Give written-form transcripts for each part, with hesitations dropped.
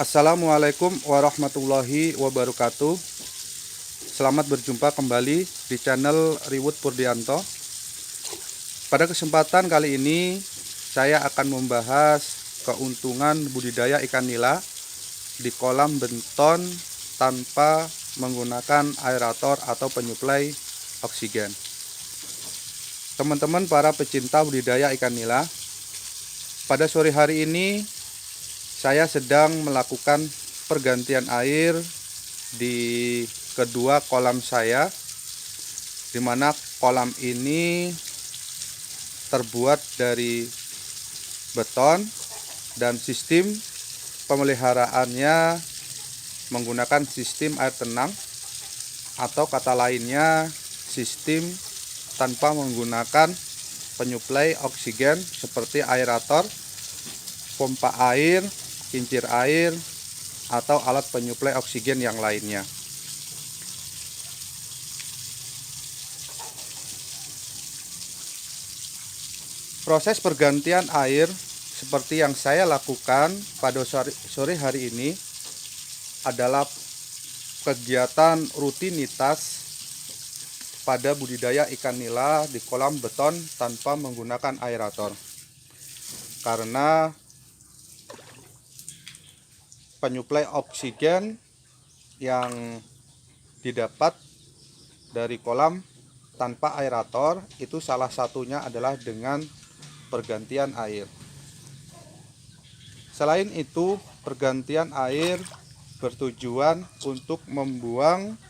Assalamualaikum warahmatullahi wabarakatuh. Selamat berjumpa kembali di channel Riwut Purdianto. Pada kesempatan kali ini saya akan membahas keuntungan budidaya ikan nila di kolam beton tanpa menggunakan aerator atau penyuplai oksigen. Teman-teman para pecinta budidaya ikan nila, pada sore hari ini saya sedang melakukan pergantian air di kedua kolam saya, di mana kolam ini terbuat dari beton dan sistem pemeliharaannya menggunakan sistem air tenang, atau kata lainnya sistem tanpa menggunakan penyuplai oksigen seperti aerator, pompa air, kincir air, atau alat penyuplai oksigen yang lainnya. Proses pergantian air seperti yang saya lakukan pada sore hari ini adalah kegiatan rutinitas pada budidaya ikan nila di kolam beton tanpa menggunakan aerator. Karena penyuplai oksigen yang didapat dari kolam tanpa aerator itu salah satunya adalah dengan pergantian air. Selain itu, pergantian air bertujuan untuk membuang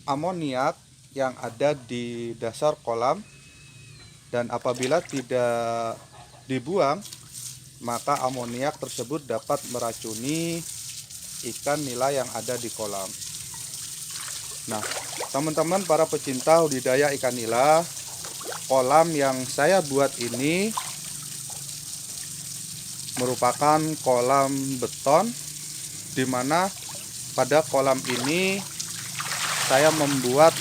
amoniak yang ada di dasar kolam, dan apabila tidak dibuang, maka amoniak tersebut dapat meracuni ikan nila yang ada di kolam. Nah, teman-teman para pecinta budidaya ikan nila, kolam yang saya buat ini merupakan kolam beton, di mana pada kolam ini saya membuat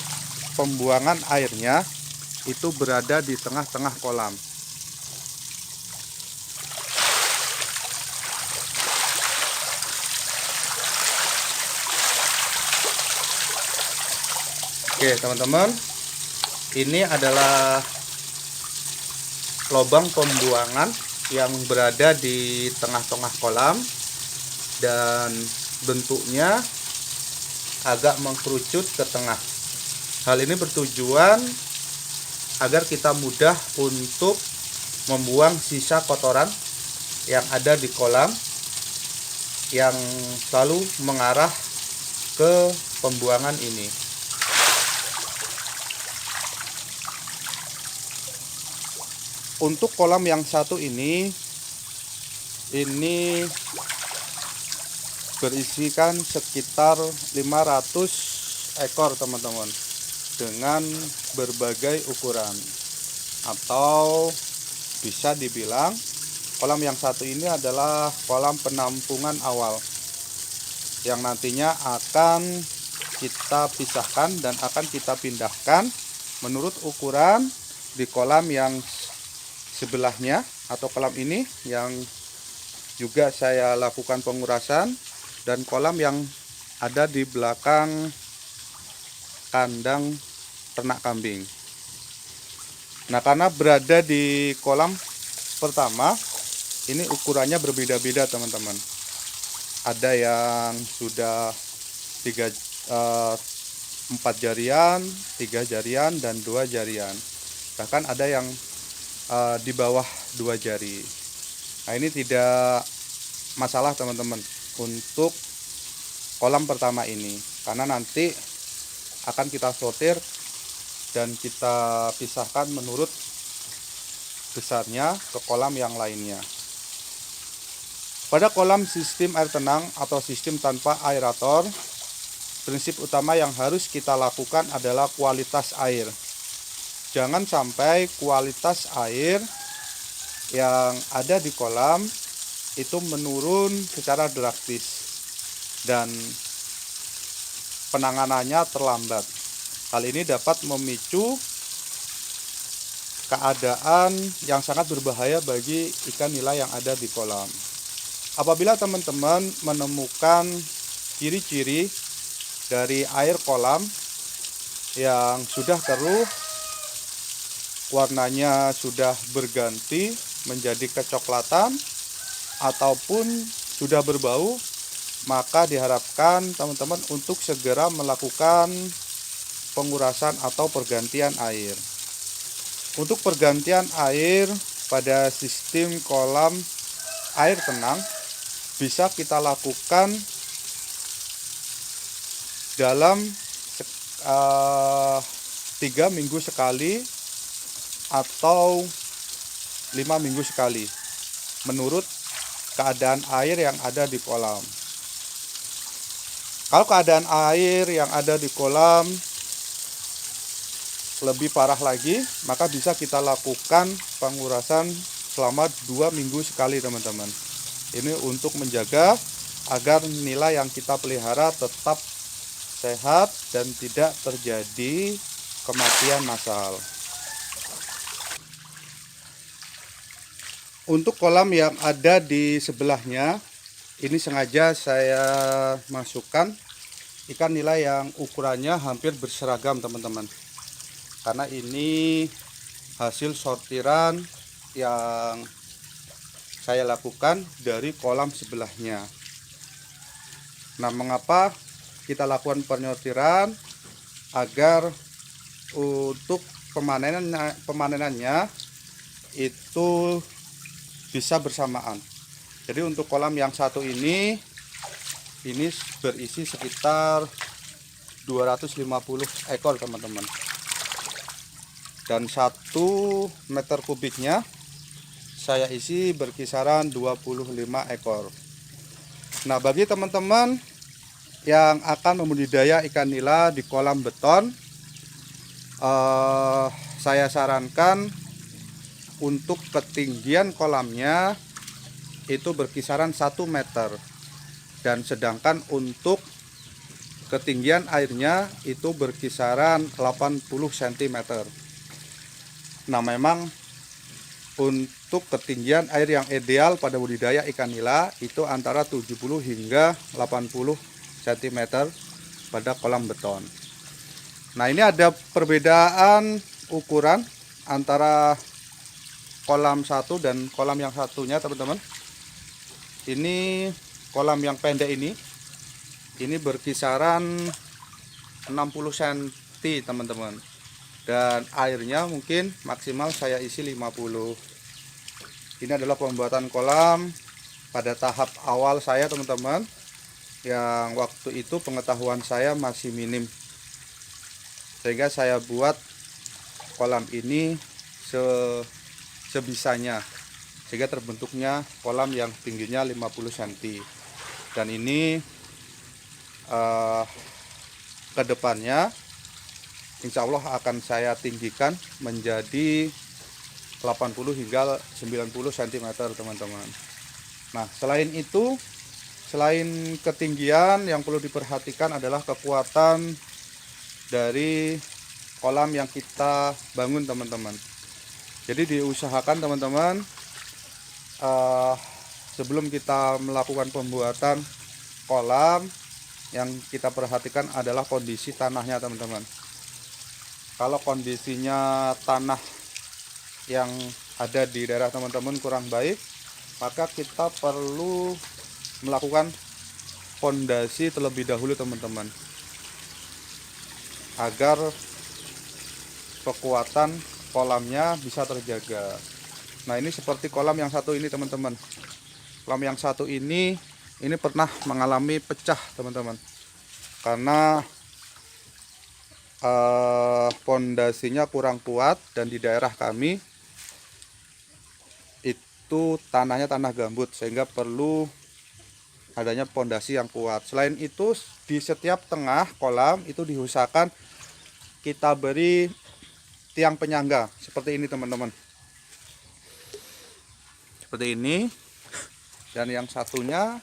pembuangan airnya itu berada di tengah-tengah kolam. Oke teman-teman, ini adalah lubang pembuangan yang berada di tengah-tengah kolam, dan bentuknya agak mengkerucut ke tengah. Hal ini bertujuan agar kita mudah untuk membuang sisa kotoran yang ada di kolam yang selalu mengarah ke pembuangan ini. Untuk kolam yang satu ini berisikan sekitar 500 ekor teman-teman, dengan berbagai ukuran, atau bisa dibilang kolam yang satu ini adalah kolam penampungan awal yang nantinya akan kita pisahkan dan akan kita pindahkan menurut ukuran di kolam yang sebelahnya, atau kolam ini yang juga saya lakukan pengurasan, dan kolam yang ada di belakang kandang ternak kambing. Nah, karena berada di kolam pertama, ini ukurannya berbeda-beda teman-teman. Ada yang sudah 4 jarian, 3 jarian, dan 2 jarian. Bahkan ada yang di bawah 2 jari. Nah, ini tidak masalah teman-teman untuk kolam pertama ini, karena nanti akan kita sortir dan kita pisahkan menurut besarnya ke kolam yang lainnya. Pada kolam sistem air tenang atau sistem tanpa aerator, prinsip utama yang harus kita lakukan adalah kualitas air. Jangan sampai kualitas air yang ada di kolam itu menurun secara drastis dan penanganannya terlambat. Hal ini dapat memicu keadaan yang sangat berbahaya bagi ikan nila yang ada di kolam. Apabila teman-teman menemukan ciri-ciri dari air kolam yang sudah keruh, warnanya sudah berganti menjadi kecoklatan ataupun sudah berbau, maka diharapkan teman-teman untuk segera melakukan pengurasan atau pergantian air. Untuk pergantian air pada sistem kolam air tenang bisa kita lakukan dalam 3 minggu sekali atau 5 minggu sekali menurut keadaan air yang ada di kolam. Kalau keadaan air yang ada di kolam lebih parah lagi, maka bisa kita lakukan pengurasan selama 2 minggu sekali teman-teman. Ini untuk menjaga agar nilai yang kita pelihara tetap sehat dan tidak terjadi kematian massal. Untuk kolam yang ada di sebelahnya, ini sengaja saya masukkan ikan nila yang ukurannya hampir berseragam teman-teman, karena ini hasil sortiran yang saya lakukan dari kolam sebelahnya. Nah, mengapa kita lakukan penyortiran? Agar untuk pemanenannya itu bisa bersamaan. Jadi untuk kolam yang satu ini berisi sekitar 250 ekor teman-teman, dan 1 meter kubiknya saya isi berkisaran 25 ekor. Nah, bagi teman-teman yang akan membudidaya ikan nila di kolam beton, saya sarankan untuk ketinggian kolamnya itu berkisaran 1 meter, dan sedangkan untuk ketinggian airnya itu berkisaran 80 cm. Nah, memang untuk ketinggian air yang ideal pada budidaya ikan nila itu antara 70 hingga 80 cm pada kolam beton. Nah, ini ada perbedaan ukuran antara kolam satu dan kolam yang satunya teman-teman. Ini kolam yang pendek ini berkisaran 60 cm teman-teman, dan airnya mungkin maksimal saya isi 50. Ini adalah pembuatan kolam pada tahap awal saya teman-teman, yang waktu itu pengetahuan saya masih minim, sehingga saya buat kolam ini sebisanya, sehingga terbentuknya kolam yang tingginya 50 cm. Dan ini kedepannya insya Allah akan saya tinggikan menjadi 80 hingga 90 cm teman-teman. Nah, selain itu, selain ketinggian, yang perlu diperhatikan adalah kekuatan dari kolam yang kita bangun teman-teman. Jadi diusahakan teman-teman, sebelum kita melakukan pembuatan kolam, yang kita perhatikan adalah kondisi tanahnya teman-teman. Kalau kondisinya tanah yang ada di daerah teman-teman kurang baik, maka kita perlu melakukan fondasi terlebih dahulu teman-teman, agar kekuatan kolamnya bisa terjaga. Nah, ini seperti kolam yang satu ini teman-teman. Kolam yang satu ini pernah mengalami pecah teman-teman, karena fondasinya kurang kuat, dan di daerah kami itu tanahnya tanah gambut, sehingga perlu adanya fondasi yang kuat. Selain itu, di setiap tengah kolam itu diusahakan kita beri tiang penyangga seperti ini teman-teman, seperti ini, dan yang satunya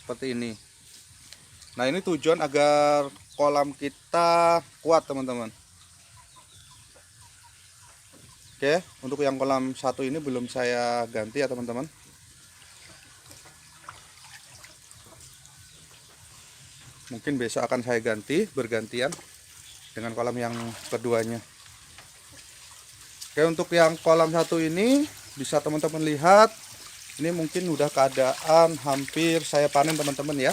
seperti ini. Nah, ini tujuan agar kolam kita kuat teman-teman. Oke, untuk yang kolam satu ini belum saya ganti ya teman-teman. Mungkin besok akan saya ganti bergantian dengan kolam yang keduanya. Oke, untuk yang kolam satu ini bisa teman-teman lihat, ini mungkin udah keadaan hampir saya panen teman-teman ya.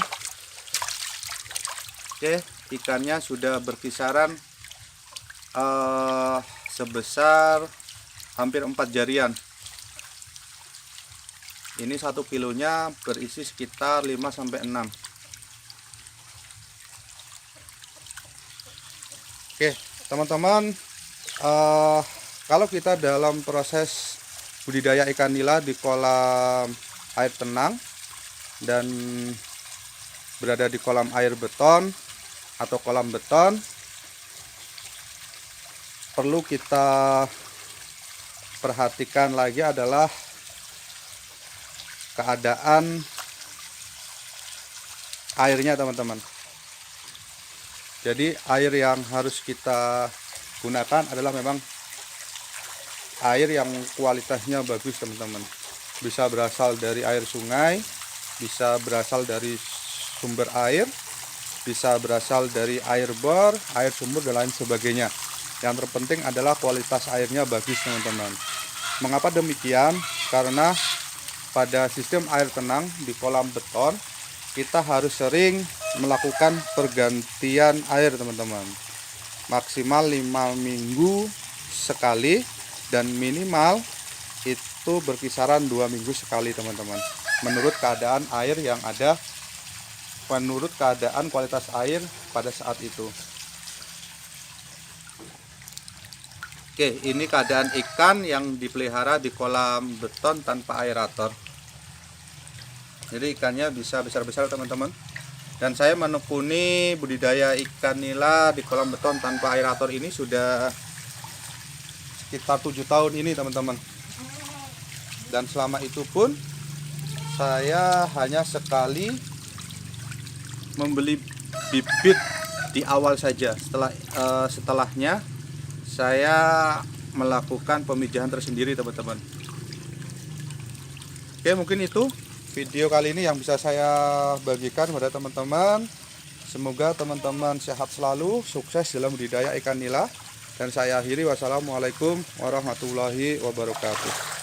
Oke, ikannya sudah berkisaran sebesar hampir 4 jarian. Ini 1 kilonya berisi sekitar 5-6. Oke teman-teman, kalau kita dalam proses budidaya ikan nila di kolam air tenang dan berada di kolam air beton atau kolam beton, perlu kita perhatikan lagi adalah keadaan airnya teman-teman. Jadi air yang harus kita gunakan adalah memang air yang kualitasnya bagus teman-teman. Bisa berasal dari air sungai, bisa berasal dari sumber air, bisa berasal dari air bor, air sumur dan lain sebagainya. Yang terpenting adalah kualitas airnya bagus teman-teman. Mengapa demikian? Karena pada sistem air tenang di kolam beton kita harus sering melakukan pergantian air teman-teman, maksimal 5 minggu sekali dan minimal itu berkisaran 2 minggu sekali teman-teman, menurut keadaan air yang ada, menurut keadaan kualitas air pada saat itu. Oke, ini keadaan ikan yang dipelihara di kolam beton tanpa aerator. Jadi ikannya bisa besar-besar teman-teman. Dan saya menekuni budidaya ikan nila di kolam beton tanpa aerator ini sudah sekitar 7 tahun ini teman-teman. Dan selama itu pun saya hanya sekali membeli bibit di awal saja. Setelahnya saya melakukan pemijahan tersendiri teman-teman. Oke, mungkin itu video kali ini yang bisa saya bagikan kepada teman-teman. Semoga teman-teman sehat selalu, sukses dalam budidaya ikan nila. Dan saya akhiri, wassalamualaikum warahmatullahi wabarakatuh.